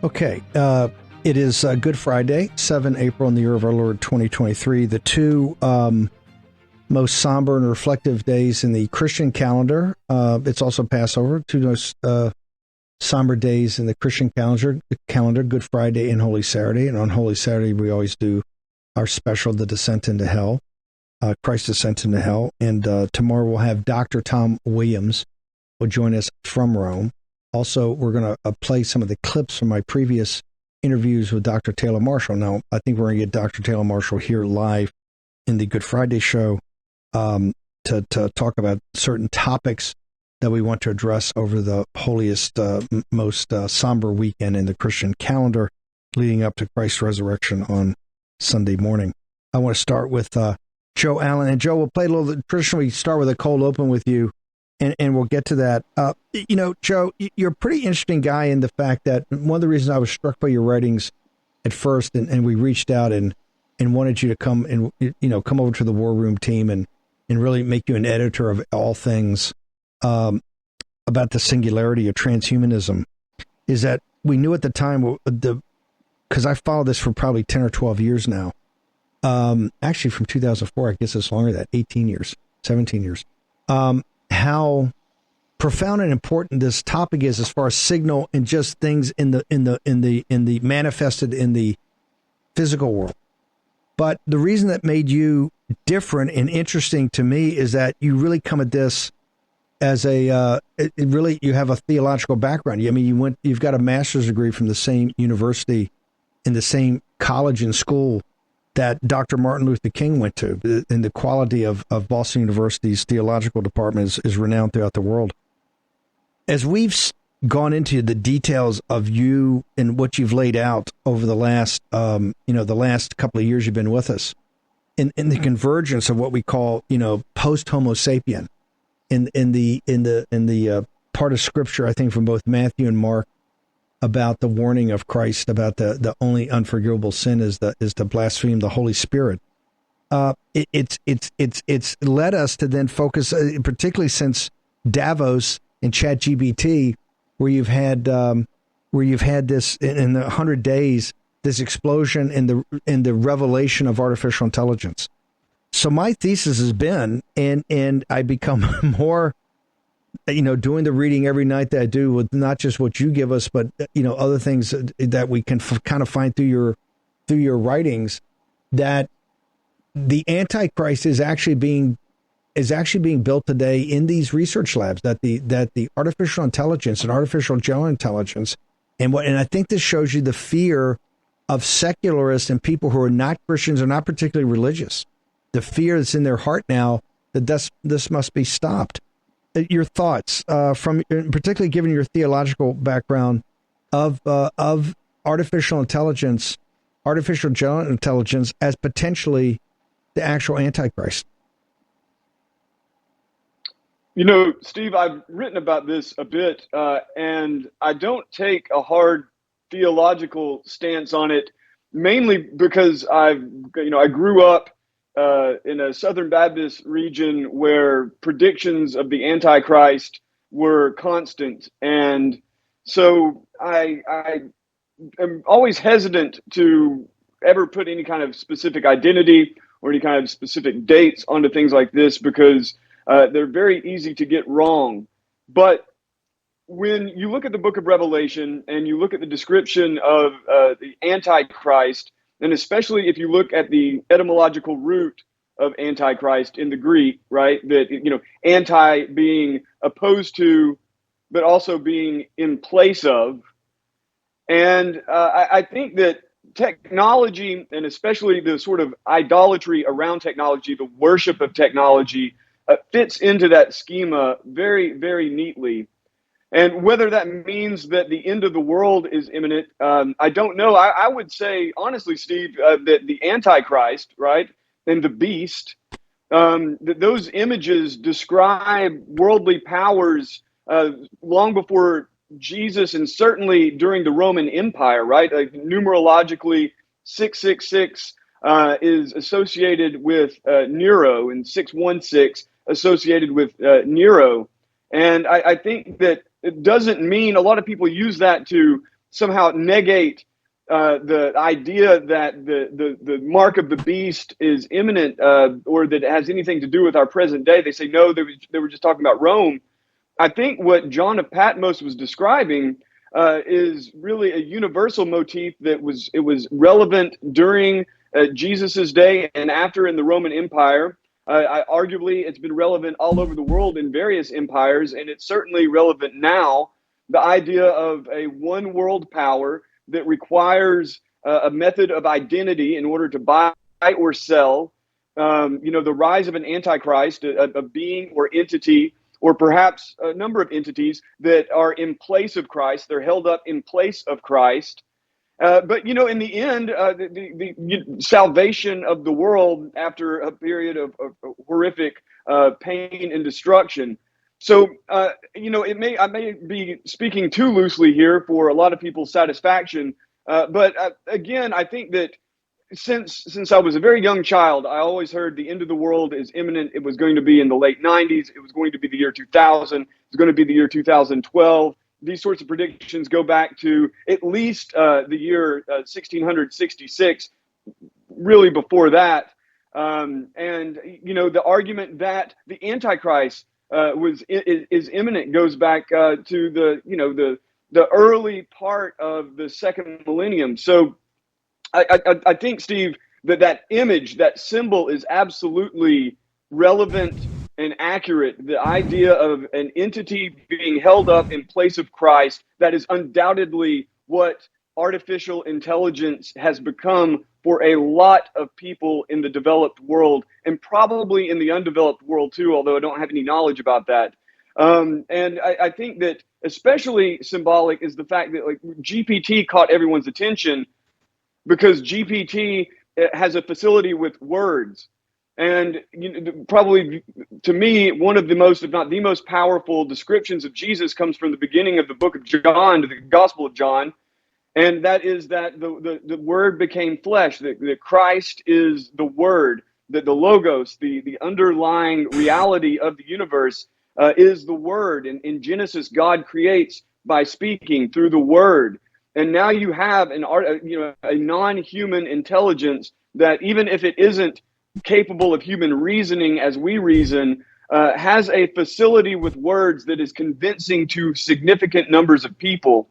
Okay, it is Good Friday, 7 April in the year of our Lord 2023, the two most somber and reflective days in the Christian calendar. It's also Passover, two most somber days in the Christian calendar, Good Friday and Holy Saturday. And on Holy Saturday, we always do our special, The Descent into Hell, Christ's Descent into Hell. And tomorrow we'll have Dr. Tom Williams will join us from Rome. Also, we're going to play some of the clips from my previous interviews with Dr. Taylor Marshall. Now, I think we're going to get Dr. Taylor Marshall here live in the Good Friday show to talk about certain topics that we want to address over the holiest, most somber weekend in the Christian calendar leading up to Christ's resurrection on Sunday morning. I want to start with Joe Allen. And Joe, we'll play a little, traditionally start with a cold open with you. And we'll get to that. Joe, you're a pretty interesting guy in the fact that one of the reasons I was struck by your writings at first, and we reached out and wanted you to come and, come over to the War Room team and really make you an editor of all things about the singularity of transhumanism, is that we knew at the time, because I followed this for probably 10 or 12 years now, actually from 2004, I guess it's longer than that, 18 years, 17 years, how profound and important this topic is as far as signal and just things in the manifested in the physical world. But the reason that made you different and interesting to me is that you really come at this as you have a theological background. I mean, you've got a master's degree from the same university in the same college and school that Dr. Martin Luther King went to, and the quality of Boston University's theological department is renowned throughout the world. As we've gone into the details of you and what you've laid out over the last, the last couple of years you've been with us, in the convergence of what we call, post Homo sapien, in the part of Scripture, I think from both Matthew and Mark, about the warning of Christ about the only unforgivable sin is to blaspheme the Holy Spirit. It's led us to then focus, particularly since Davos and ChatGPT, where you've had this in the 100 days, this explosion in the revelation of artificial intelligence. So my thesis has been, and I become more, doing the reading every night that I do with not just what you give us, but, other things that we can kind of find through your writings, that the Antichrist is actually being built today in these research labs, that the artificial intelligence and artificial general intelligence and I think this shows you the fear of secularists and people who are not Christians or not particularly religious, the fear that's in their heart now that this must be stopped. Your thoughts, from particularly given your theological background of artificial intelligence, artificial general intelligence as potentially the actual Antichrist. Steve, I've written about this a bit, and I don't take a hard theological stance on it, mainly because I grew up in a Southern Baptist region where predictions of the Antichrist were constant. And so I am always hesitant to ever put any kind of specific identity or any kind of specific dates onto things like this, because they're very easy to get wrong. But when you look at the book of Revelation and you look at the description of the Antichrist, and especially if you look at the etymological root of Antichrist in the Greek, right? That, anti being opposed to, but also being in place of. And I think that technology, and especially the sort of idolatry around technology, the worship of technology, fits into that schema very, very neatly. And whether that means that the end of the world is imminent, I don't know. I would say, honestly, Steve, that the Antichrist, right, and the beast, that those images describe worldly powers long before Jesus, and certainly during the Roman Empire, right? Like numerologically, 666 is associated with Nero, and 616 associated with Nero. And I think that it doesn't mean, a lot of people use that to somehow negate the idea that the mark of the beast is imminent, or that it has anything to do with our present day. They say, no, they were just talking about Rome. I think what John of Patmos was describing is really a universal motif that was relevant during Jesus's day and after in the Roman Empire. Arguably, it's been relevant all over the world in various empires, and it's certainly relevant now. The idea of a one world power that requires a method of identity in order to buy or sell. The rise of an antichrist, a being or entity, or perhaps a number of entities that are in place of Christ. They're held up in place of Christ. But in the end, the salvation of the world after a period of horrific pain and destruction. So, I may be speaking too loosely here for a lot of people's satisfaction. But again, I think that since I was a very young child, I always heard the end of the world is imminent. It was going to be in the late 90s. It was going to be the year 2000. It was going to be the year 2012. These sorts of predictions go back to at least the year 1666, really before that. And the argument that the Antichrist is imminent goes back to the early part of the second millennium. So I think, Steve, that image, that symbol is absolutely relevant and accurate. The idea of an entity being held up in place of Christ, that is undoubtedly what artificial intelligence has become for a lot of people in the developed world, and probably in the undeveloped world too, although I don't have any knowledge about that. And I think that especially symbolic is the fact that GPT caught everyone's attention, because GPT has a facility with words. And probably, to me, one of the most, if not the most powerful descriptions of Jesus comes from the beginning of the book of John, the Gospel of John. And that is that the Word became flesh, that Christ is the Word, that the Logos, the underlying reality of the universe is the Word. And in Genesis, God creates by speaking through the Word. And now you have a non-human intelligence that, even if it isn't capable of human reasoning as we reason, has a facility with words that is convincing to significant numbers of people.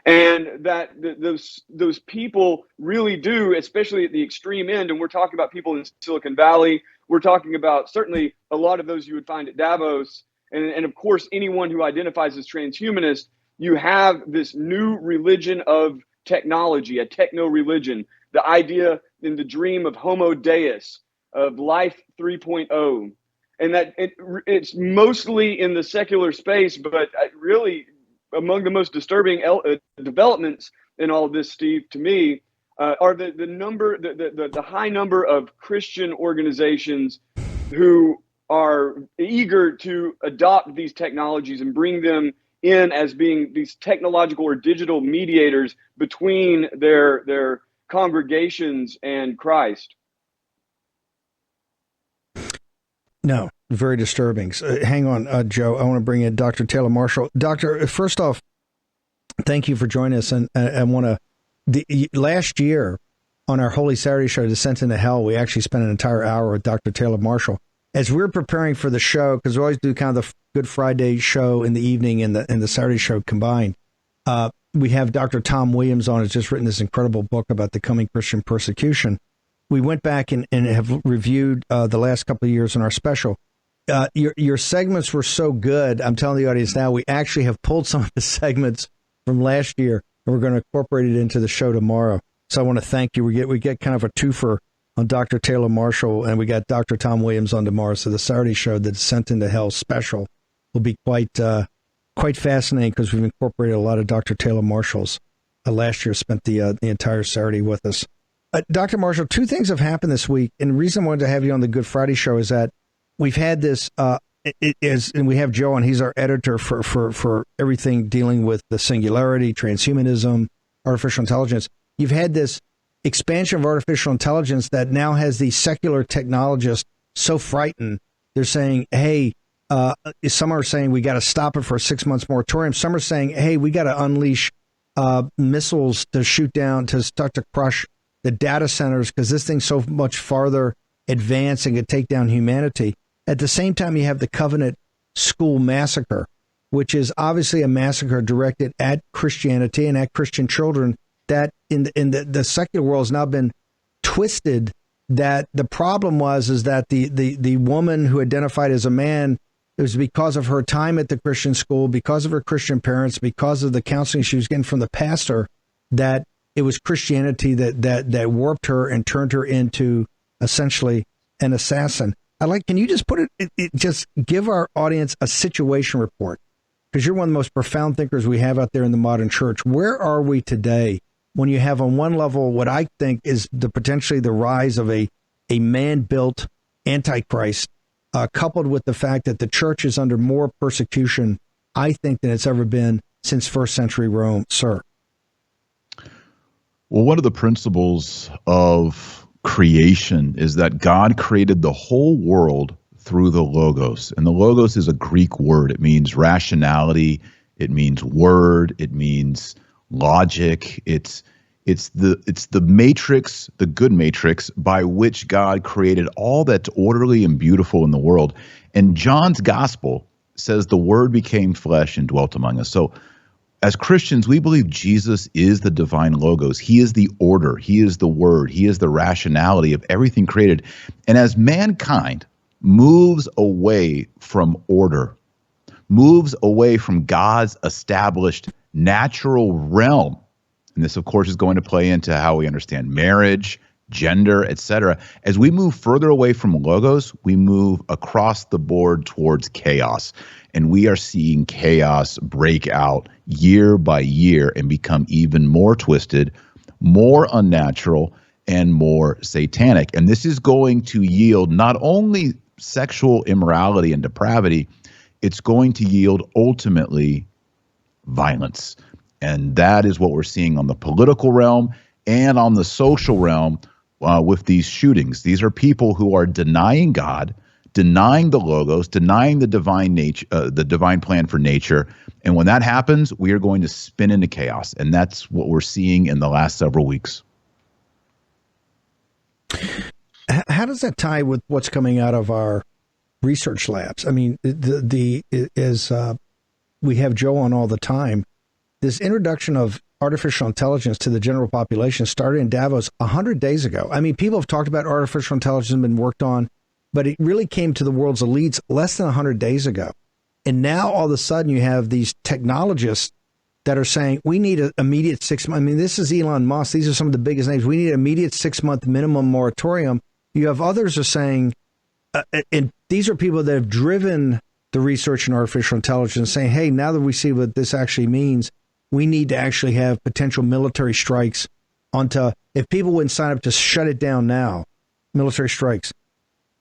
And that those people really do, especially at the extreme end, and we're talking about people in Silicon Valley, we're talking about certainly a lot of those you would find at Davos, and of course anyone who identifies as transhumanist. You have this new religion of technology, a techno-religion, the idea in the dream of Homo Deus, of life 3.0. And that it's mostly in the secular space, but really among the most disturbing developments in all of this, Steve, to me, are the high number of Christian organizations who are eager to adopt these technologies and bring them in as being these technological or digital mediators between their congregations and Christ. No, very disturbing. So, hang on, Joe. I want to bring in Dr. Taylor Marshall. Doctor, first off, thank you for joining us. And I want to, last year on our Holy Saturday show, Descent into Hell, we actually spent an entire hour with Dr. Taylor Marshall. As we're preparing for the show, because we always do kind of the Good Friday show in the evening and the Saturday show combined, we have Dr. Tom Williams on, who's just written this incredible book about the coming Christian persecution. We went back and have reviewed the last couple of years in our special. Your segments were so good. I'm telling the audience now, we actually have pulled some of the segments from last year, and we're going to incorporate it into the show tomorrow. So I want to thank you. We get kind of a twofer on Dr. Taylor Marshall, and we got Dr. Tom Williams on tomorrow. So the Saturday show, the Descent into Hell special, will be quite fascinating, because we've incorporated a lot of Dr. Taylor Marshall's. Last year spent the entire Saturday with us. Dr. Marshall, two things have happened this week, and the reason I wanted to have you on the Good Friday show is that we've had this, and we have Joe on, he's our editor for everything dealing with the singularity, transhumanism, artificial intelligence. You've had this expansion of artificial intelligence that now has these secular technologists so frightened. They're saying, hey, some are saying we got to stop it for a 6 months moratorium. Some are saying, hey, we got to unleash missiles to shoot down, to start to crush the data centers, because this thing's so much farther advanced and could take down humanity. At the same time, you have the Covenant School massacre, which is obviously a massacre directed at Christianity and at Christian children, that in the secular world has now been twisted, that the problem is that the woman who identified as a man, it was because of her time at the Christian school, because of her Christian parents, because of the counseling she was getting from the pastor, that it was Christianity that warped her and turned her into essentially an assassin. Can you just just give our audience a situation report? Because you're one of the most profound thinkers we have out there in the modern church. Where are we today when you have on one level what I think is potentially the rise of a man-built antichrist, coupled with the fact that the church is under more persecution, I think, than it's ever been since first century Rome, sir? Well, one of the principles of creation is that God created the whole world through the Logos. And the Logos is a Greek word. It means rationality. It means word. It means logic. It's the matrix, the good matrix, by which God created all that's orderly and beautiful in the world. And John's gospel says the word became flesh and dwelt among us. So as Christians, we believe Jesus is the divine Logos. He is the order. He is the word. He is the rationality of everything created. And as mankind moves away from order, moves away from God's established natural realm, and this, of course, is going to play into how we understand marriage, gender, etc. As we move further away from Logos, we move across the board towards chaos. And we are seeing chaos break out year by year and become even more twisted, more unnatural, and more satanic. And this is going to yield not only sexual immorality and depravity, it's going to yield ultimately violence. And that is what we're seeing on the political realm and on the social realm with these shootings. These are people who are denying God, denying the Logos, denying the divine nature, the divine plan for nature. And when that happens, we are going to spin into chaos. And that's what we're seeing in the last several weeks. How does that tie with what's coming out of our research labs? I mean, we have Joe on all the time. This introduction of artificial intelligence to the general population started in Davos 100 days ago. I mean, people have talked about artificial intelligence and been worked on, but it really came to the world's elites less than 100 days ago. And now all of a sudden you have these technologists that are saying, we need an immediate 6 month. I mean, this is Elon Musk. These are some of the biggest names. We need an immediate 6 month minimum moratorium. You have others are saying, and these are people that have driven the research in artificial intelligence, saying, hey, now that we see what this actually means, we need to actually have potential military strikes onto, if people wouldn't sign up to shut it down now, military strikes.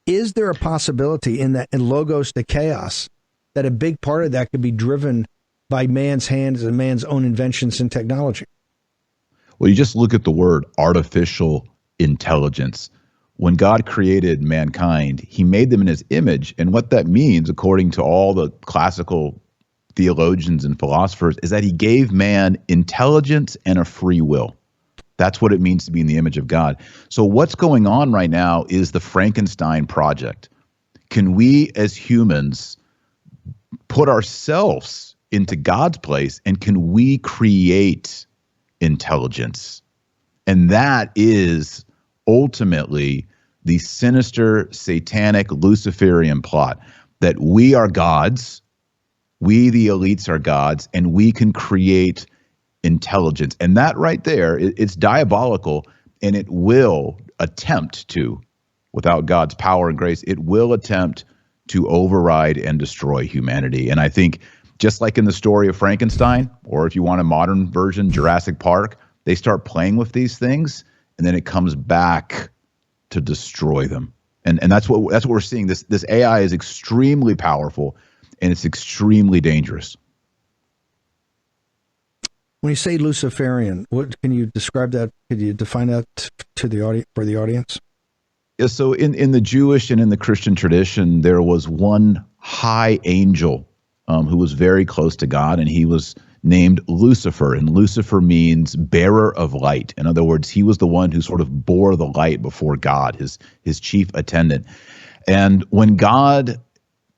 Is there a possibility in Logos to chaos that a big part of that could be driven by man's hands and man's own inventions and technology? Well, you just look at the word artificial intelligence. When God created mankind, he made them in his image. And what that means, according to all the classical theologians and philosophers, is that he gave man intelligence and a free will. That's what it means to be in the image of God. So what's going on right now is the Frankenstein project. Can we as humans put ourselves into God's place, and can we create intelligence? And that is ultimately the sinister, satanic, Luciferian plot, that we are gods, we the elites are gods, and we can create intelligence. And that right there, it's diabolical, and it will attempt to, without God's power and grace, it will attempt to override and destroy humanity. And I think just like in the story of Frankenstein, or if you want a modern version, Jurassic Park, they start playing with these things, and then it comes back to destroy them. And that's what we're seeing. This AI is extremely powerful, and it's extremely dangerous. When you say Luciferian, what can you describe that? Could you define that to the audience, for the audience? Yeah, so in the Jewish and in the Christian tradition, there was one high angel who was very close to God, and he was named Lucifer, and Lucifer means bearer of light. In other words, he was the one who sort of bore the light before God, his chief attendant. And when God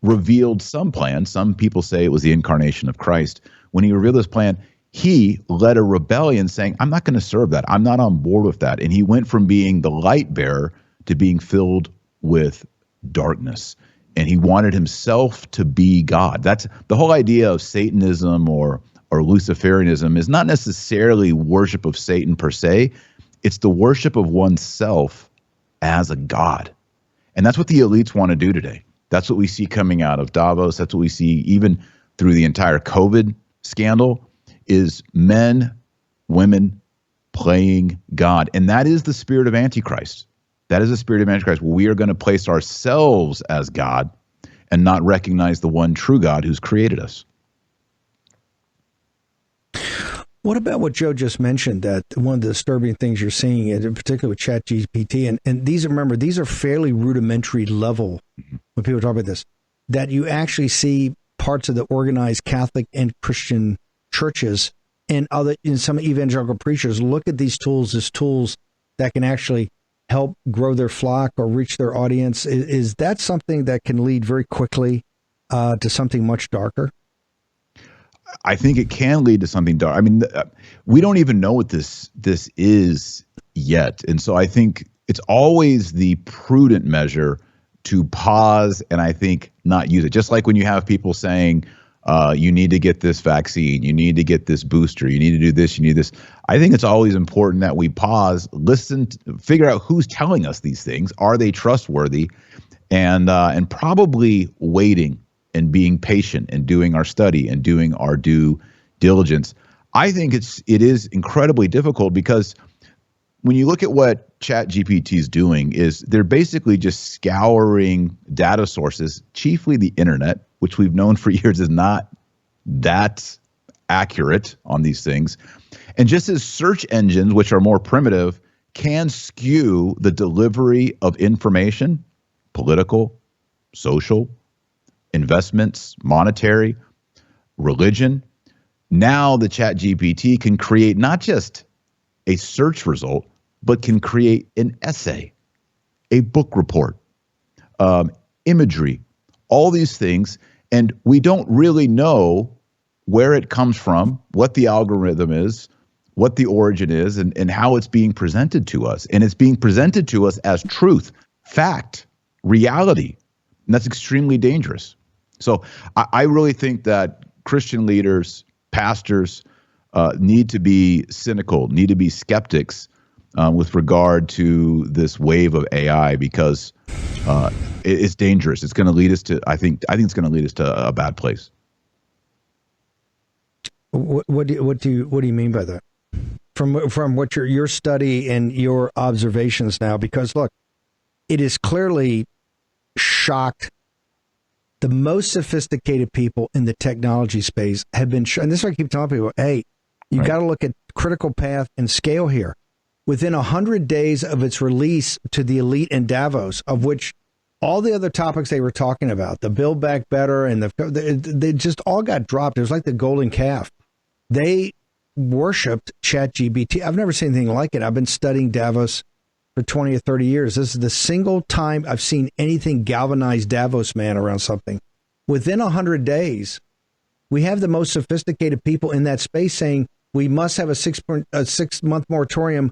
revealed some plan, some people say it was the incarnation of Christ, when he revealed this plan, he led a rebellion saying, I'm not going to serve that. I'm not on board with that. And he went from being the light bearer to being filled with darkness. And he wanted himself to be God. That's the whole idea of Satanism or Luciferianism is not necessarily worship of Satan per se. It's the worship of oneself as a god. And that's what the elites want to do today. That's what we see coming out of Davos. That's what we see even through the entire COVID scandal is men, women playing God. And that is the spirit of Antichrist. That is the spirit of Antichrist. We are going to place ourselves as God and not recognize the one true God who's created us. What about what Joe just mentioned, that one of the disturbing things you're seeing, in particular with ChatGPT, and these are fairly rudimentary level when people talk about this, that you actually see parts of the organized Catholic and Christian churches and some evangelical preachers look at these tools as tools that can actually help grow their flock or reach their audience. Is that something that can lead very quickly to something much darker? I think it can lead to something dark. I mean, we don't even know what this is yet. And so I think it's always the prudent measure to pause and I think not use it. Just like when you have people saying, you need to get this vaccine, you need to get this booster, you need to do this, you need this. I think it's always important that we pause, listen, figure out who's telling us these things. Are they trustworthy? And probably waiting and being patient and doing our study and doing our due diligence. I think it is incredibly difficult because when you look at what ChatGPT is doing is they're basically just scouring data sources, chiefly the internet, which we've known for years is not that accurate on these things. And just as search engines, which are more primitive, can skew the delivery of information, political, social, investments, monetary, religion. Now the ChatGPT can create not just a search result, but can create an essay, a book report, imagery, all these things. And we don't really know where it comes from, what the algorithm is, what the origin is, and how it's being presented to us. And it's being presented to us as truth, fact, reality. And that's extremely dangerous. So I really think that Christian leaders, pastors, need to be cynical, need to be skeptics with regard to this wave of AI because it's dangerous. It's going to lead us to, I think it's going to lead us to a bad place. What do you mean by that? From what your study and your observations now, because look, it is clearly shocked. The most sophisticated people in the technology space have been, and this is why I keep telling people, hey, you got to look at critical path and scale here. Within 100 days of its release to the elite in Davos, of which all the other topics they were talking about, the Build Back Better and they just all got dropped. It was like the golden calf. They worshipped ChatGPT. I've never seen anything like it. I've been studying Davos for 20 or 30 years. This is the single time I've seen anything galvanize Davos man around something. Within 100 days, we have the most sophisticated people in that space saying we must have a 6-month moratorium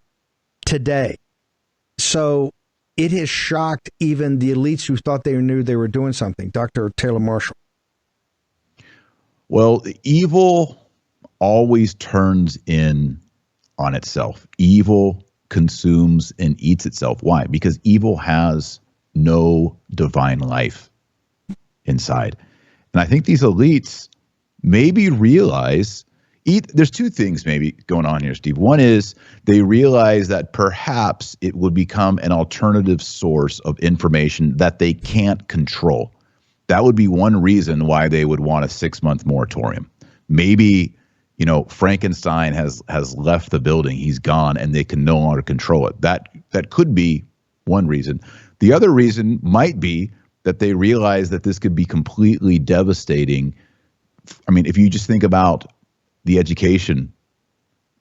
today. So it has shocked even the elites who thought they knew they were doing something. Dr. Taylor Marshall. Well, evil always turns in on itself. Evil consumes and eats itself. Why? Because evil has no divine life inside. And I think these elites maybe realize there's two things maybe going on here, Steve. One is they realize that perhaps it would become an alternative source of information that they can't control. That would be one reason why they would want a 6-month moratorium. Maybe, Frankenstein has left the building. He's gone and they can no longer control it. That could be one reason. The other reason might be that they realize that this could be completely devastating. I mean, if you just think about the education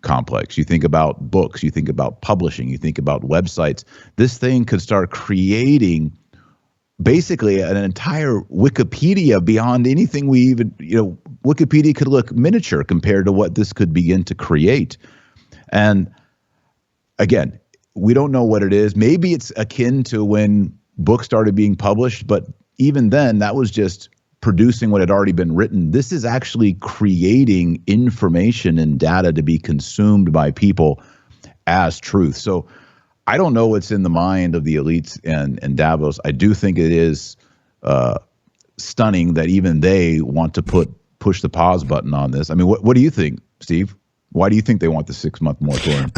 complex. You think about books, you think about publishing, you think about websites. This thing could start creating basically an entire Wikipedia beyond anything we even, Wikipedia could look miniature compared to what this could begin to create. And again, we don't know what it is. Maybe it's akin to when books started being published, but even then, that was just producing what had already been written. This is actually creating information and data to be consumed by people as truth. So I don't know what's in the mind of the elites and Davos. I do think it is stunning that even they want to push the pause button on this. I mean, what do you think, Steve? Why do you think they want the 6-month moratorium?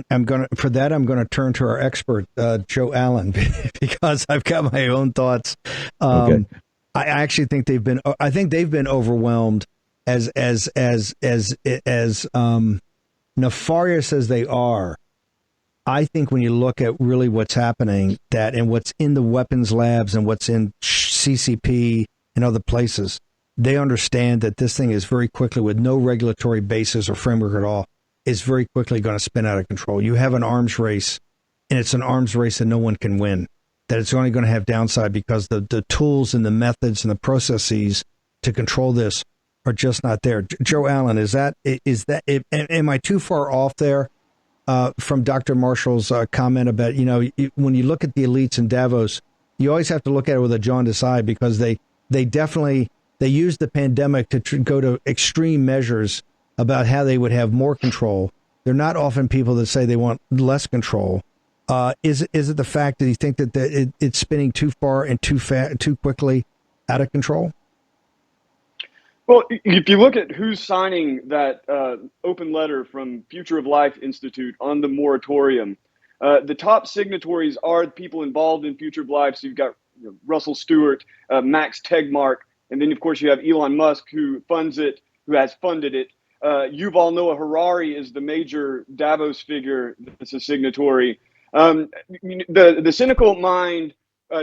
I'm gonna turn to our expert, Joe Allen, because I've got my own thoughts. Okay. I actually think they've been overwhelmed as nefarious as they are. I think when you look at really what's happening, and what's in the weapons labs and what's in CCP and other places, they understand that this thing is very quickly, with no regulatory basis or framework at all, is very quickly going to spin out of control. You have an arms race, and it's an arms race that no one can win, that it's only going to have downside because the tools and the methods and the processes to control this are just not there. Joe Allen, am I too far off there from Dr. Marshall's comment about, when you look at the elites in Davos, you always have to look at it with a jaundiced eye, because they definitely use the pandemic to go to extreme measures about how they would have more control. They're not often people that say they want less control. Is it the fact that you think that it's spinning too far and too quickly out of control? Well, if you look at who's signing that open letter from Future of Life Institute on the moratorium, the top signatories are the people involved in Future of Life. So you've got Russell Stewart, Max Tegmark, and then of course you have Elon Musk, who funds it, who has funded it. Yuval Noah Harari is the major Davos figure that's a signatory. The cynical mind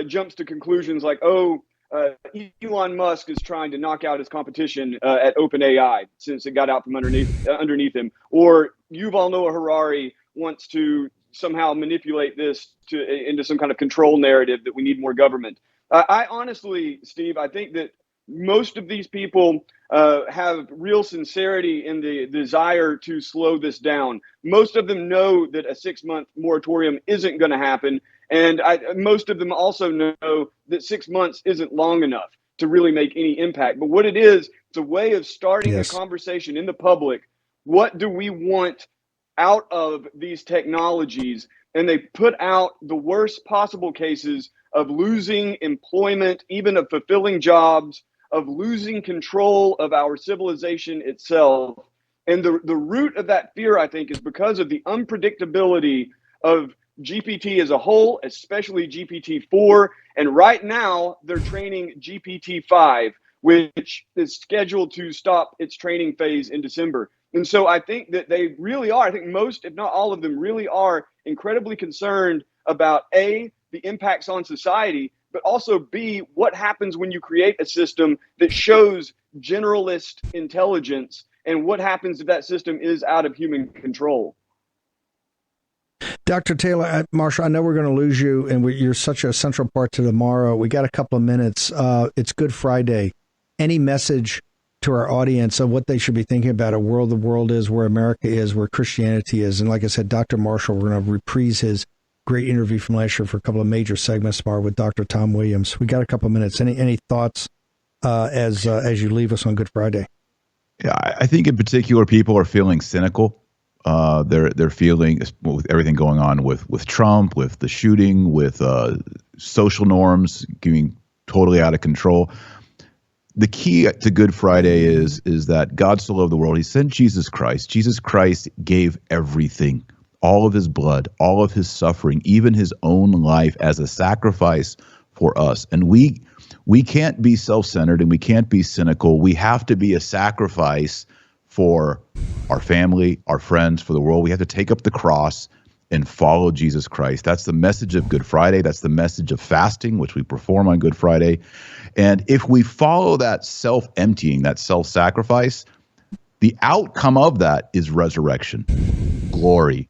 jumps to conclusions like, Elon Musk is trying to knock out his competition at OpenAI since it got out from underneath him, or Yuval Noah Harari wants to somehow manipulate this into some kind of control narrative that we need more government. I honestly, Steve, I think that most of these people have real sincerity in the desire to slow this down. Most of them know that a 6-month moratorium isn't going to happen. And most of them also know that 6 months isn't long enough to really make any impact. But what it is, it's a way of starting a conversation in the public. What do we want out of these technologies? And they put out the worst possible cases of losing employment, even of fulfilling jobs, of losing control of our civilization itself. And the root of that fear, I think, is because of the unpredictability of GPT as a whole, especially GPT-4. And right now, they're training GPT-5, which is scheduled to stop its training phase in December. And so I think that they really are, I think most, if not all of them, really are incredibly concerned about A, the impacts on society, but also B, what happens when you create a system that shows generalist intelligence, and what happens if that system is out of human control. Dr. Taylor, Marshall, I know we're going to lose you, and you're such a central part to tomorrow. We got a couple of minutes. It's Good Friday. Any message to our audience of what they should be thinking about, where the world is, where America is, where Christianity is? And like I said, Dr. Marshall, we're going to reprise his great interview from last year for a couple of major segments tomorrow with Dr. Tom Williams. We got a couple of minutes. Any thoughts as you leave us on Good Friday? Yeah, I think in particular people are feeling cynical. They're feeling, with everything going on with Trump, with the shooting, with social norms getting totally out of control. The key to Good Friday is that God so loved the world, he sent Jesus Christ. Jesus Christ gave everything, all of his blood, all of his suffering, even his own life as a sacrifice for us. And we can't be self-centered and we can't be cynical. We have to be a sacrifice for our family, our friends, for the world. We have to take up the cross and follow Jesus Christ. That's the message of Good Friday. That's the message of fasting, which we perform on Good Friday. And if we follow that self-emptying, that self-sacrifice, The outcome of that is resurrection, glory,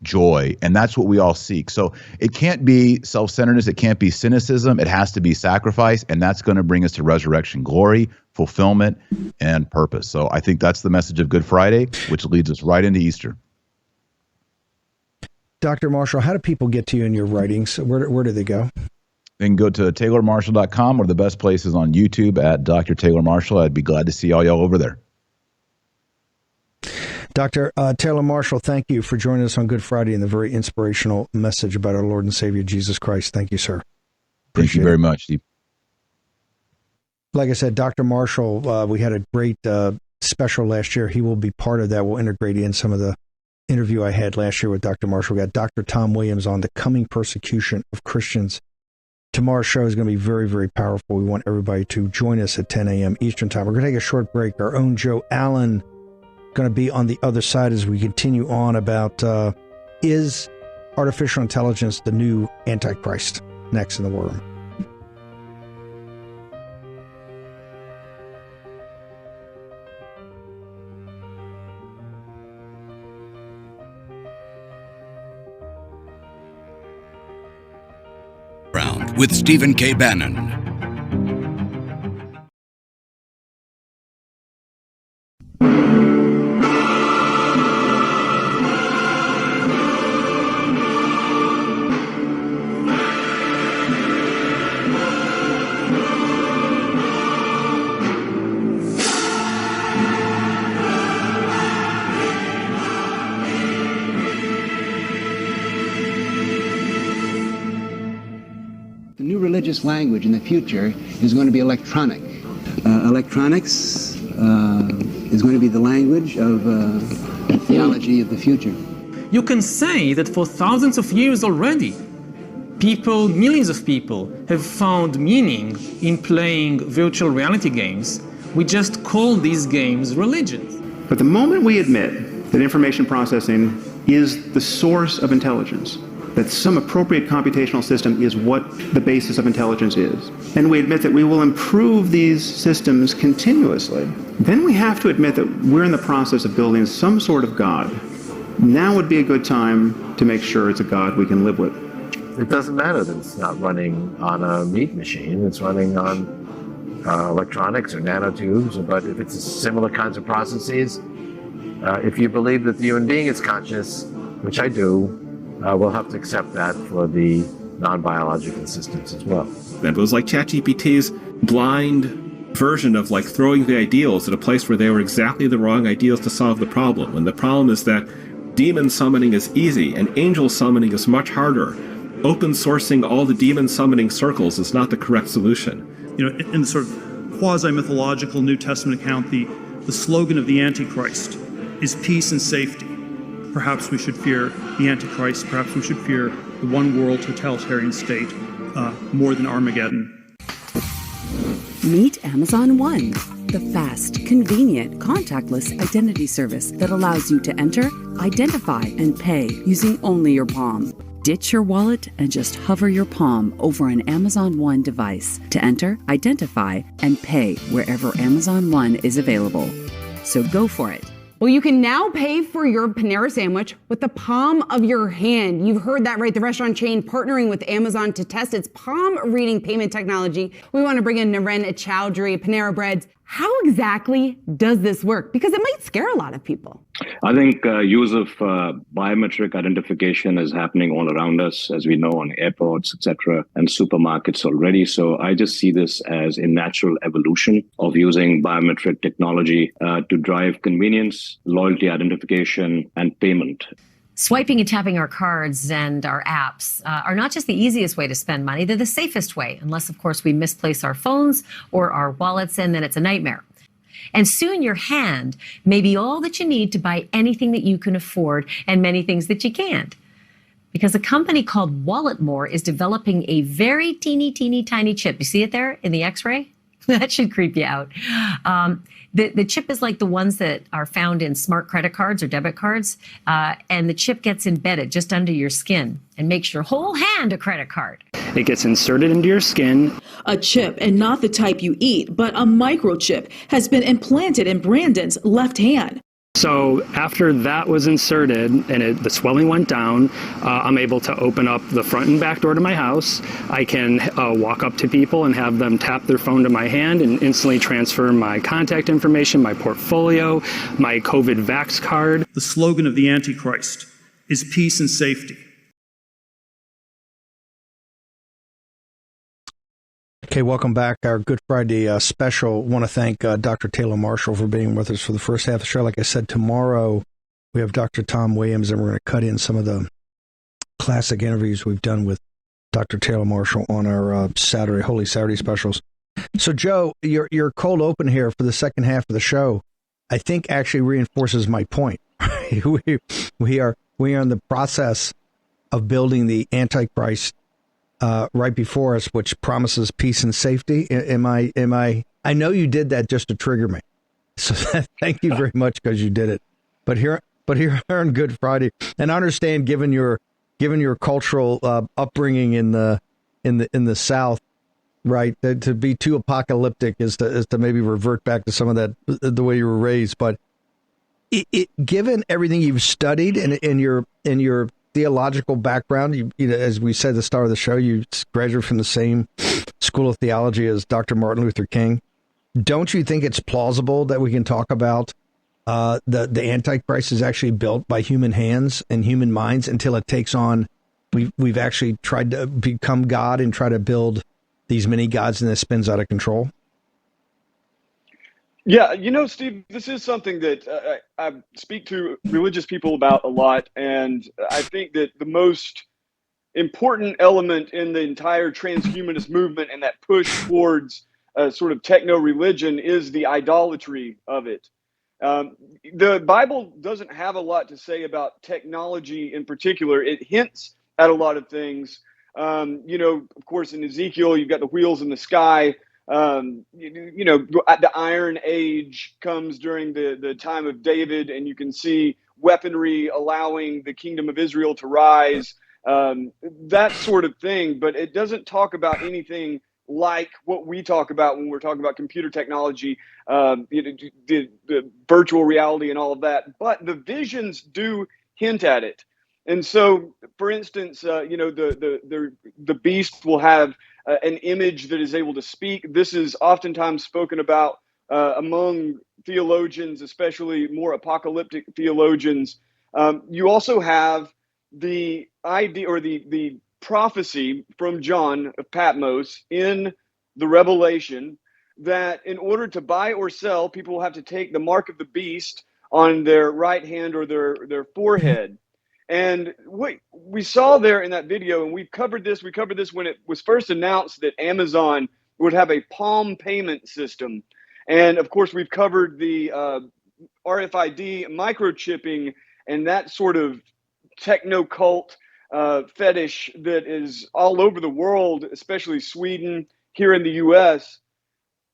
joy, and that's what we all seek. So it can't be self-centeredness, it can't be cynicism, it has to be sacrifice, and that's going to bring us to resurrection, glory, fulfillment, and purpose. So I think that's the message of Good Friday, which leads us right into Easter. Dr. Marshall, how do people get to you in your writings? Where do they go? They can go to taylormarshall.com, or the best place is on YouTube at Dr. Taylor Marshall. I'd be glad to see all y'all over there. Dr. Taylor Marshall, thank you for joining us on Good Friday and the very inspirational message about our Lord and Savior, Jesus Christ. Thank you, sir. Thank you very much, Steve. Like I said, Dr. Marshall, we had a great special last year. He will be part of that. We'll integrate in some of the interview I had last year with Dr. Marshall. We got Dr. Tom Williams on the coming persecution of Christians. Tomorrow's show is going to be very, very powerful. We want everybody to join us at 10 a.m. Eastern Time. We're going to take a short break. Our own Joe Allen going to be on the other side as we continue on about is artificial intelligence the new Antichrist? Next in the War Room. With Stephen K. Bannon. Religious language in the future is going to be electronic. Electronics is going to be the language of theology of the future. You can say that for thousands of years already, people, millions of people, have found meaning in playing virtual reality games. We just call these games religions. But the moment we admit that information processing is the source of intelligence, that some appropriate computational system is what the basis of intelligence is, and we admit that we will improve these systems continuously, then we have to admit that we're in the process of building some sort of God. Now would be a good time to make sure it's a God we can live with. It doesn't matter that it's not running on a meat machine, it's running on electronics or nanotubes, but if it's similar kinds of processes, if you believe that the human being is conscious, which I do, we'll have to accept that for the non-biological systems as well. It was like ChatGPT's blind version of like throwing the ideals at a place where they were exactly the wrong ideals to solve the problem. And the problem is that demon summoning is easy and angel summoning is much harder. Open sourcing all the demon summoning circles is not the correct solution. You know, in the sort of quasi-mythological New Testament account, the slogan of the Antichrist is peace and safety. Perhaps we should fear the Antichrist, perhaps we should fear the one world totalitarian state more than Armageddon. Meet Amazon One, the fast, convenient, contactless identity service that allows you to enter, identify, and pay using only your palm. Ditch your wallet and just hover your palm over an Amazon One device to enter, identify, and pay wherever Amazon One is available. So go for it. Well, you can now pay for your Panera sandwich with the palm of your hand. You've heard that right. The restaurant chain partnering with Amazon to test its palm reading payment technology. We want to bring in Naren Chowdhury, Panera Breads. How exactly does this work? Because it might scare a lot of people. I think use of biometric identification is happening all around us, as we know, on airports, etc., and supermarkets already. So I just see this as a natural evolution of using biometric technology to drive convenience, loyalty identification, and payment. Swiping and tapping our cards and our apps are not just the easiest way to spend money, they're the safest way, unless, of course, we misplace our phones or our wallets, and then it's a nightmare. And soon your hand may be all that you need to buy anything that you can afford and many things that you can't. Because a company called Walletmore is developing a very teeny tiny chip. You see it there in the X-ray? That should creep you out. The chip is like the ones that are found in smart credit cards or debit cards, and the chip gets embedded just under your skin and makes your whole hand a credit card. It gets inserted into your skin. A chip, and not the type you eat, but a microchip, has been implanted in Brandon's left hand. So after that was inserted and the swelling went down, I'm able to open up the front and back door to my house. I can walk up to people and have them tap their phone to my hand and instantly transfer my contact information, my portfolio, my COVID vax card. The slogan of the Antichrist is peace and safety. Okay, welcome back. Our Good Friday special. Want to thank Dr. Taylor Marshall for being with us for the first half of the show. Like I said, tomorrow we have Dr. Tom Williams, and we're going to cut in some of the classic interviews we've done with Dr. Taylor Marshall on our Saturday, Holy Saturday specials. So, Joe, your cold open here for the second half of the show, I think actually reinforces my point. we are in the process of building the Antichrist right before us, which promises peace and safety. Am I? I know you did that just to trigger me. So thank you very much, because you did it. But here on Good Friday, and I understand, given your cultural upbringing in the South, right, to be too apocalyptic is to maybe revert back to some of that, the way you were raised. But given everything you've studied and in your theological background, you know, as we said at the start of the show, you graduated from the same school of theology as Dr. Martin Luther King. Don't you think it's plausible that we can talk about the Antichrist is actually built by human hands and human minds until it takes on? We've actually tried to become God and try to build these mini gods, and it spins out of control. Yeah, you know, Steve, this is something that I speak to religious people about a lot, and I think that the most important element in the entire transhumanist movement and that push towards sort of techno-religion is the idolatry of it. The Bible doesn't have a lot to say about technology in particular. It hints at a lot of things. You know, of course, in Ezekiel, you've got the wheels in the sky. You know, the Iron Age comes during the time of David, and you can see weaponry allowing the kingdom of Israel to rise, that sort of thing. But it doesn't talk about anything like what we talk about when we're talking about computer technology, the virtual reality and all of that. But the visions do hint at it. And so, for instance, you know, the beast will have an image that is able to speak. This is oftentimes spoken about among theologians, especially more apocalyptic theologians. You also have the idea or the prophecy from John of Patmos in the Revelation that in order to buy or sell, people will have to take the mark of the beast on their right hand or their forehead. And we saw there in that video, and we covered this when it was first announced that Amazon would have a palm payment system. And of course, we've covered the RFID microchipping and that sort of techno cult fetish that is all over the world, especially Sweden, here in the US.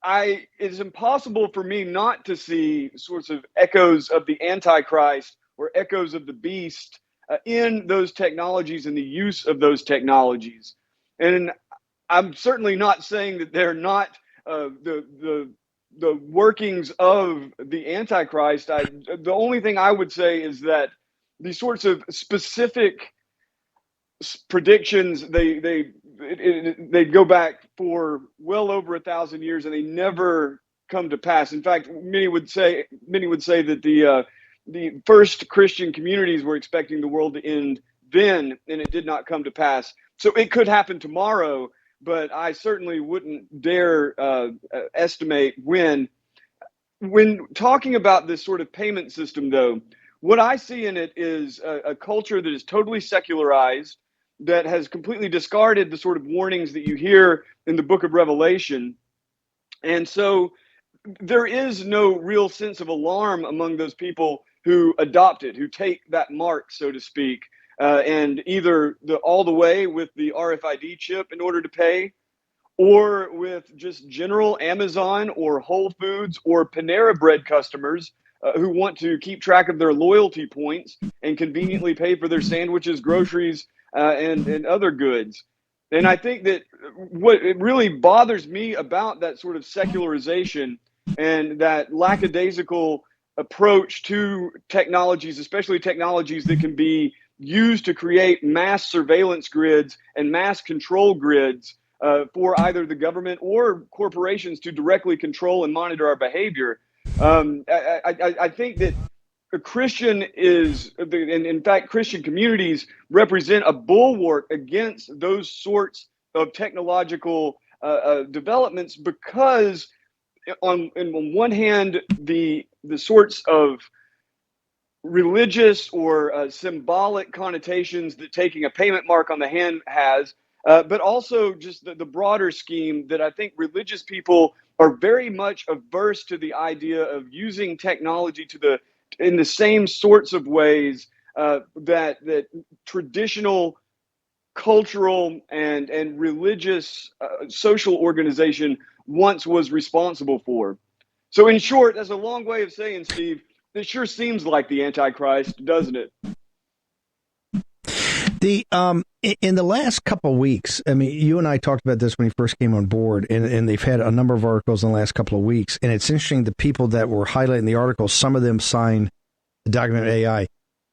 It's impossible for me not to see sorts of echoes of the Antichrist or echoes of the beast in those technologies and the use of those technologies. And I'm certainly not saying that they're not the workings of the Antichrist. The only thing I would say is that these sorts of specific predictions, they go back for well over 1,000 years, and they never come to pass. In fact, many would say that the first Christian communities were expecting the world to end then, and it did not come to pass. So it could happen tomorrow, but I certainly wouldn't dare estimate when. When talking about this sort of payment system, though, what I see in it is a culture that is totally secularized, that has completely discarded the sort of warnings that you hear in the book of Revelation. And so there is no real sense of alarm among those people who adopt it, who take that mark, so to speak, and either all the way with the RFID chip in order to pay, or with just general Amazon or Whole Foods or Panera Bread customers who want to keep track of their loyalty points and conveniently pay for their sandwiches, groceries, and other goods. And I think that what it really bothers me about that sort of secularization and that lackadaisical approach to technologies, especially technologies that can be used to create mass surveillance grids and mass control grids for either the government or corporations to directly control and monitor our behavior. I think that a Christian is, and in fact, Christian communities represent a bulwark against those sorts of technological developments, because on one hand, the sorts of religious or symbolic connotations that taking a payment mark on the hand has, but also just the broader scheme that I think religious people are very much averse to the idea of using technology in the same sorts of ways that traditional cultural and religious social organization once was responsible for. So in short, that's a long way of saying, Steve, it sure seems like the Antichrist, doesn't it? In the last couple of weeks, I mean, you and I talked about this when he first came on board, and they've had a number of articles in the last couple of weeks. And it's interesting, the people that were highlighting the articles, some of them signed the document AI.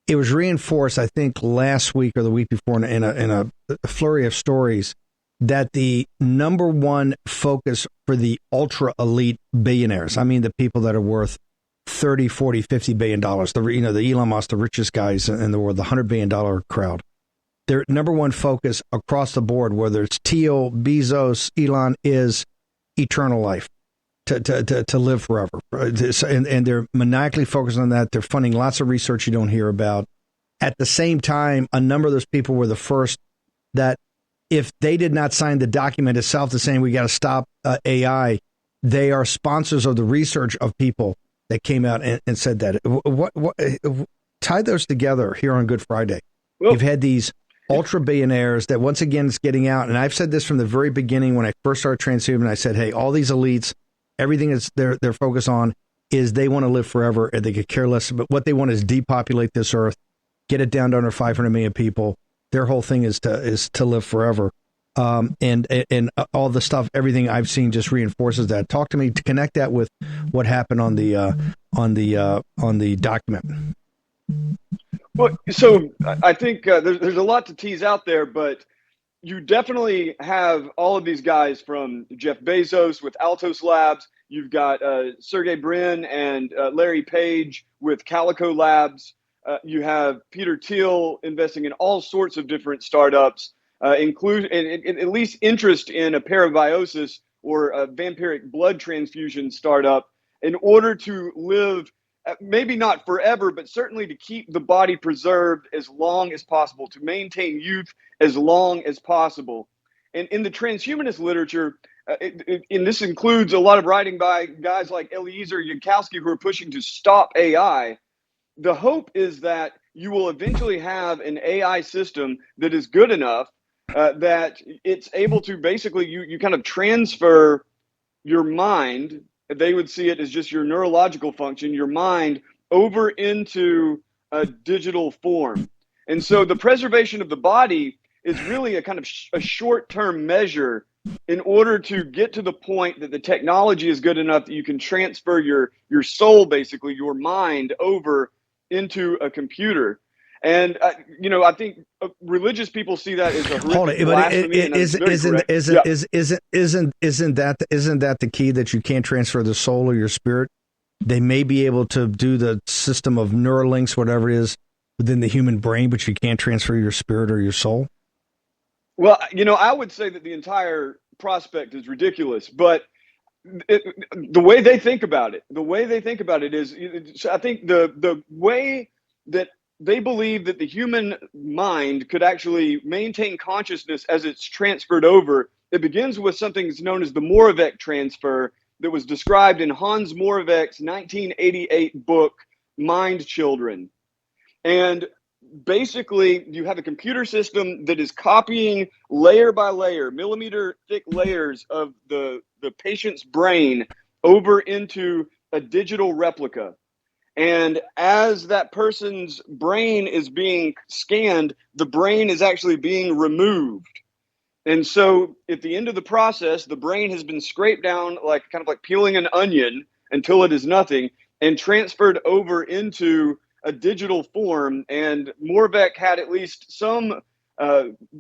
It was reinforced, I think, last week or the week before in a flurry of stories that the number one focus for the ultra elite billionaires, I mean, the people that are worth 30, 40, 50 billion dollars, the Elon Musk, the richest guys in the world, the $100 billion crowd. Their number one focus across the board, whether it's Thiel, Bezos, Elon, is eternal life, to live forever. And they're maniacally focused on that. They're funding lots of research you don't hear about. At the same time, a number of those people were the first that, if they did not sign the document itself to saying we got to stop AI, they are sponsors of the research of people that came out and said that. What tie those together here on Good Friday? Well, you've had these ultra billionaires that once again is getting out, and I've said this from the very beginning when I first started Transhuman. I said, hey, all these elites, everything is their focus on is they want to live forever and they could care less. But what they want is depopulate this earth, get it down to under 500 million people. Their whole thing is to live forever. And all the stuff, everything I've seen just reinforces that. Talk to me to connect that with what happened on the document. Well, so I think there's a lot to tease out there, but you definitely have all of these guys, from Jeff Bezos with Altos Labs. You've got Sergey Brin and Larry Page with Calico Labs. You have Peter Thiel investing in all sorts of different startups, include at least interest in a parabiosis or a vampiric blood transfusion startup, in order to live, maybe not forever, but certainly to keep the body preserved as long as possible, to maintain youth as long as possible. And in the transhumanist literature, and this includes a lot of writing by guys like Eliezer Yudkowsky, who are pushing to stop AI, the hope is that you will eventually have an AI system that is good enough that it's able to basically, you kind of transfer your mind. They would see it as just your neurological function, your mind, over into a digital form. And so the preservation of the body is really a kind of a short-term measure in order to get to the point that the technology is good enough that you can transfer your soul, basically your mind, over into a computer. And I think religious people see that as a horrific blasphemy. Isn't that the key, that you can't transfer the soul or your spirit? They may be able to do the system of Neuralinks, whatever it is, within the human brain, but you can't transfer your spirit or your soul. Well, I would say that the entire prospect is ridiculous, but the way they think about it is, I think the way that they believe that the human mind could actually maintain consciousness as it's transferred over, it begins with something that's known as the Moravec transfer, that was described in Hans Moravec's 1988 book, Mind Children. And basically, you have a computer system that is copying layer by layer, millimeter thick layers of the patient's brain over into a digital replica. And as that person's brain is being scanned, the brain is actually being removed. And so at the end of the process, the brain has been scraped down like kind of like peeling an onion until it is nothing and transferred over into a digital form. And Moravec had at least some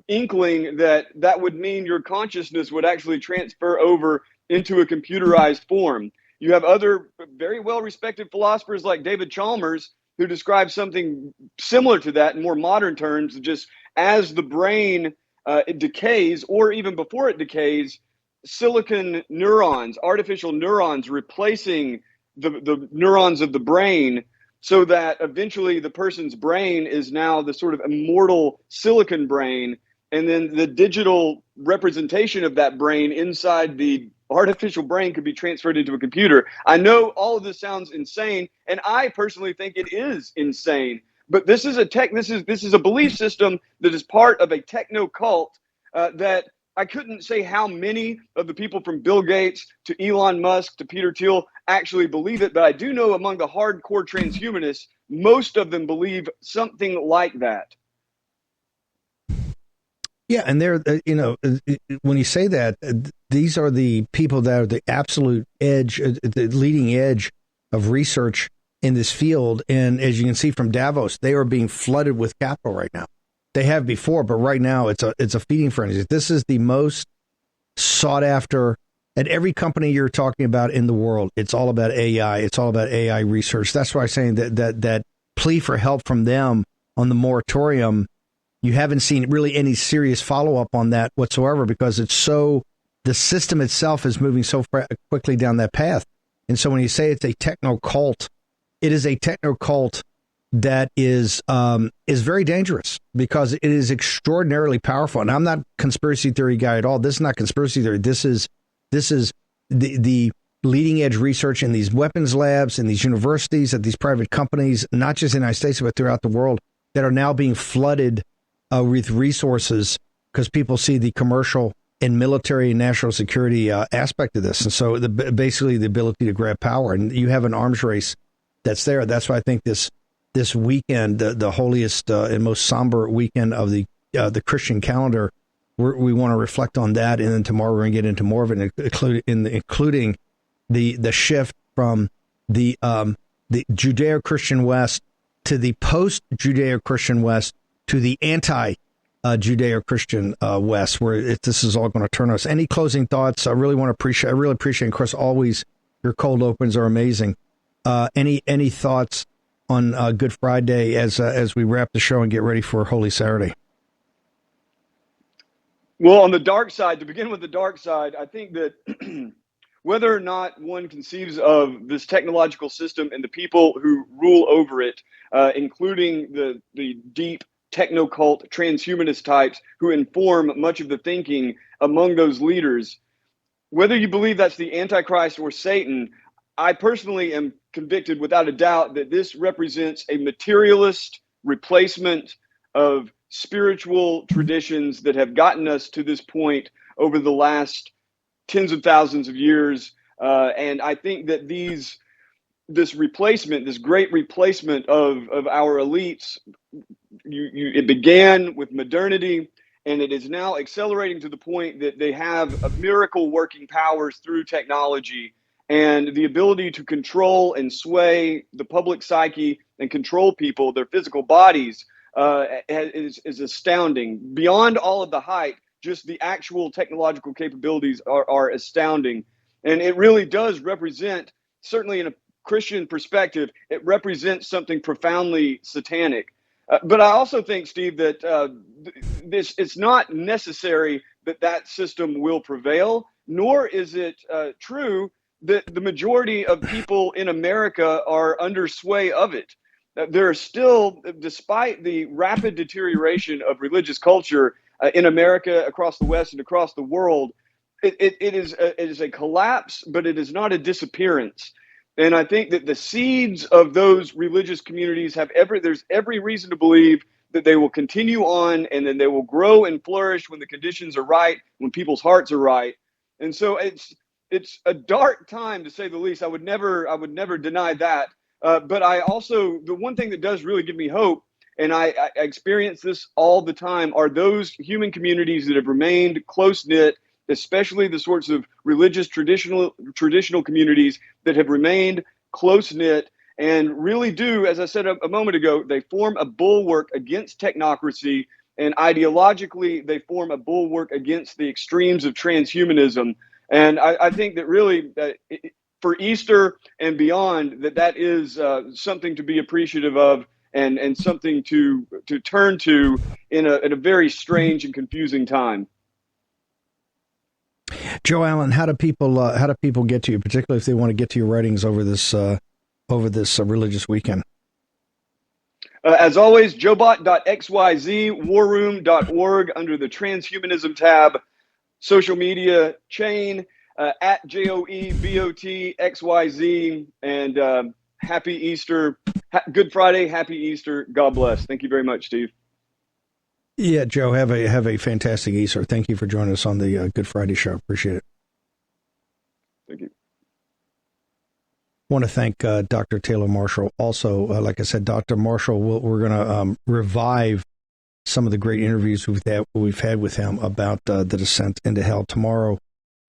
inkling that that would mean your consciousness would actually transfer over into a computerized form. You have other very well-respected philosophers like David Chalmers who describe something similar to that in more modern terms, just as the brain it decays, or even before it decays, silicon neurons, artificial neurons replacing the neurons of the brain, so that eventually the person's brain is now the sort of immortal silicon brain, and then the digital representation of that brain inside the artificial brain could be transferred into a computer. I know all of this sounds insane, and I personally think it is insane. But this is a belief system that is part of a techno cult that I couldn't say how many of the people from Bill Gates to Elon Musk to Peter Thiel actually believe it, but I do know among the hardcore transhumanists, most of them believe something like that. Yeah, and they're, when you say that, these are the people that are the absolute edge, the leading edge of research in this field. And as you can see from Davos, they are being flooded with capital right now. They have before, but right now it's a feeding frenzy. This is the most sought after at every company you're talking about in the world. It's all about AI. It's all about AI research. That's why I'm saying that plea for help from them on the moratorium, you haven't seen really any serious follow-up on that whatsoever, because the system itself is moving so quickly down that path. And so when you say it's a techno cult, it is a techno cult that is very dangerous, because it is extraordinarily powerful. And I'm not a conspiracy theory guy at all. This is not conspiracy theory. This is the leading edge research in these weapons labs, in these universities, at these private companies, not just in the United States, but throughout the world, that are now being flooded with resources because people see the commercial and military and national security aspect of this. And so basically the ability to grab power, and you have an arms race that's there. That's why I think this weekend, the holiest and most somber weekend of the Christian calendar, we want to reflect on that. And then tomorrow we're going to get into more of it, including the shift from the Judeo-Christian West to the post-Judeo-Christian West to the anti-Judeo-Christian West, where this is all going to turn us. Any closing thoughts? I really appreciate, of course, always your cold opens are amazing. Any thoughts on Good Friday as we wrap the show and get ready for Holy Saturday? Well, on the dark side, to begin with the dark side, I think that whether or not one conceives of this technological system and the people who rule over it, including the deep techno-cult transhumanist types who inform much of the thinking among those leaders, whether you believe that's the Antichrist or Satan, I personally am convicted without a doubt that this represents a materialist replacement of spiritual traditions that have gotten us to this point over the last tens of thousands of years. And I think that this great replacement of our elites, it began with modernity, and it is now accelerating to the point that they have miracle working powers through technology, and the ability to control and sway the public psyche and control people, their physical bodies, is astounding. Beyond all of the hype, just the actual technological capabilities are astounding. And it really does represent, certainly in a Christian perspective, it represents something profoundly satanic. But I also think, Steve, that it's not necessary that system will prevail, nor is it true that the majority of people in America are under sway of it. There are still, despite the rapid deterioration of religious culture in America, across the West, and across the world, it is a collapse, but it is not a disappearance. And I think that the seeds of those religious communities there's every reason to believe that they will continue on, and then they will grow and flourish when the conditions are right, when people's hearts are right. And so it's a dark time, to say the least. I would never deny that. But I also, the one thing that does really give me hope, and I experience this all the time, are those human communities that have remained close-knit, especially the sorts of religious traditional communities that have remained close-knit and really do, as I said a moment ago, they form a bulwark against technocracy, and ideologically they form a bulwark against the extremes of transhumanism. And I think that really for Easter and beyond, that is something to be appreciative of, and something to turn to in a very strange and confusing time. Joe Allen, how do people get to you, particularly if they want to get to your writings over this religious weekend? As always, joebot.xyz, warroom.org under the transhumanism tab, social media chain at JOEBOTXYZ, and happy Easter, Good Friday, happy Easter, God bless. Thank you very much, Steve. Yeah, Joe, have a fantastic Easter. Thank you for joining us on the Good Friday show. Appreciate it. Thank you. I want to thank Dr. Taylor Marshall. Also, like I said, Dr. Marshall, we're going to revive some of the great interviews we've had with him about the descent into hell tomorrow.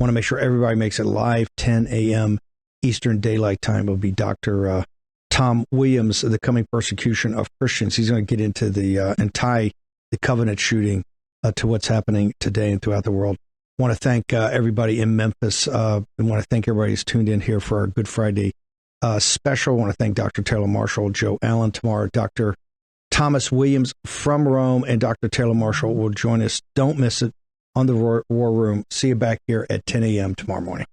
Want to make sure everybody makes it live, 10 a.m. Eastern Daylight Time. Will be Dr. Tom Williams, The Coming Persecution of Christians. He's going to get into and tie the Covenant shooting to what's happening today and throughout the world. I want to thank everybody in Memphis. I want to thank everybody who's tuned in here for our Good Friday special. I want to thank Dr. Taylor Marshall, Joe Allen tomorrow, Dr. Thomas Williams from Rome, and Dr. Taylor Marshall will join us. Don't miss it on the War Room. See you back here at 10 a.m. tomorrow morning.